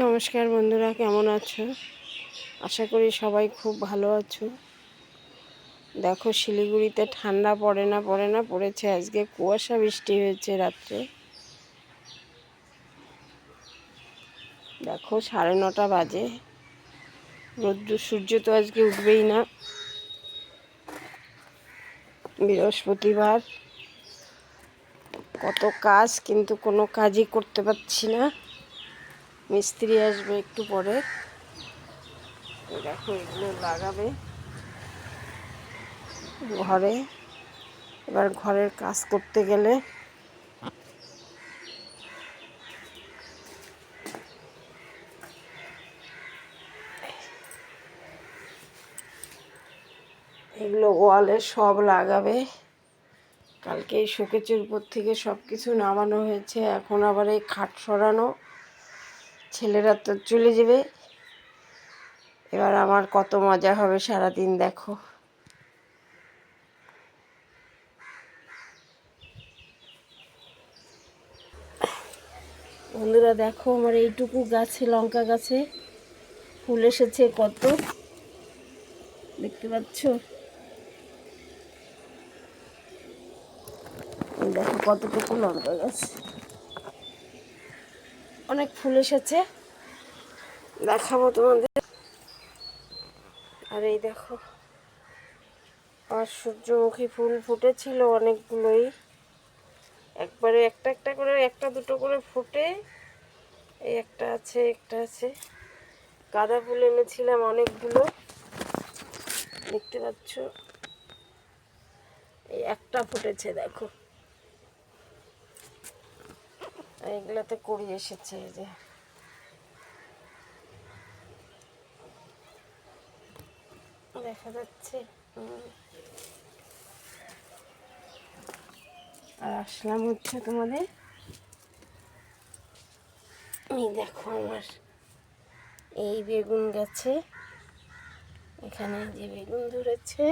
নমস্কার বন্ধুরা, কেমন আছো? আশা করি সবাই খুব ভালো আছো। দেখো, শিলিগুড়িতে ঠান্ডা পড়ে না পড়েছে। আজকে কুয়াশা বৃষ্টি হয়েছে রাত্রে। দেখো 9:30 বাজে। সূর্য তো আজকে উঠবেই না। বৃহস্পতিবার। কত কাজ, কিন্তু কোনো কাজই করতে পারছি না। মিস্ত্রি আসবে একটু পরে। দেখো, এগুলো লাগাবে ঘরে। এবার ঘরের কাজ করতে গেলে এগুলো ওয়ালে সব লাগাবে। কালকে এই শোকেজের উপর থেকে সব কিছু নামানো হয়েছে। এখন আবার এই খাট সরানো। ছেলেরা তো চলে যাবে। এবার আমার কত মজা হবে সারাদিন। দেখো, বন্ধুরা দেখো, আমার এইটুকু গাছে, লঙ্কা গাছে ফুল এসেছে কত, দেখতে পাচ্ছ? দেখো কতটুকু লঙ্কা গাছ, অনেক ফুল এসেছে। দেখাবো তোমাদের। আর এই দেখো, আর সূর্যমুখী ফুল ফুটেছিল অনেকগুলোই। একবারে একটা একটা করে, একটা দুটো করে ফুটে। এই একটা আছে, একটা আছে। গাঁদা ফুল এনেছিলাম অনেকগুলো, দেখতে পাচ্ছ? এই একটা ফুটেছে দেখো। এইগুলাতে কড়ি এসেছে, এই যে দেখা যাচ্ছে। আর আসলাম হচ্ছে তোমাদের, এই দেখো আমার এই বেগুন গাছে এখানে যে বেগুন ধরেছে।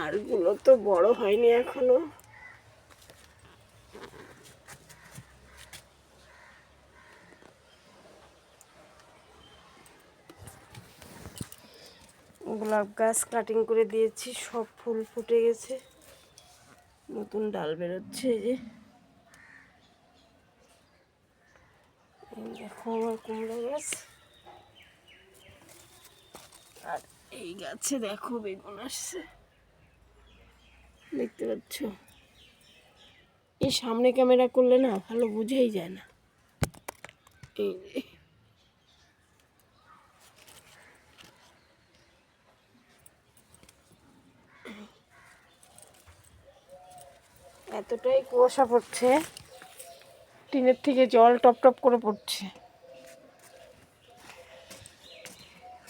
আরগুলো তো বড় হয়নি এখনো। গোলাপ গাছ কাটিং করে দিয়েছি, সব ফুল ফুটে গেছে, নতুন ডাল বেরোচ্ছে। এই যে দেখো আমার কুমড়ো গাছ। আর এই গাছে দেখো বেগুন আসছে, দেখতে পাচ্ছ? এই সামনে ক্যামেরা করলে না ভালো বুঝেই যায় না। এই যে এতটাই কুয়াশা পড়ছে, টিনের থেকে জল টপ টপ করে পড়ছে।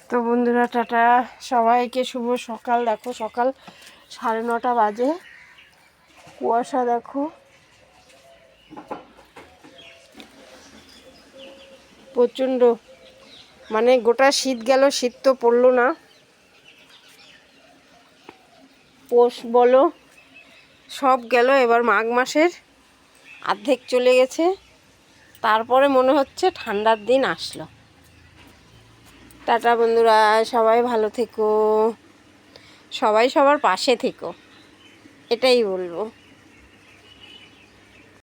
তো বন্ধুরা, টাটা সবাইকে, শুভ সকাল। দেখো সকাল 9:30 বাজে। কুয়াশা দেখো প্রচণ্ড, মানে গোটা শীত গেল, শীত তো পড়লো না। পৌষ বলো সব গেল, এবার মাঘ মাসের অর্ধেক চলে গেছে। তারপরে মনে হচ্ছে ঠান্ডার দিন আসলো। টাটা বন্ধুরা, সবাই ভালো থেকো, সবাই সবার পাশে থেকো, এটাই বলবো।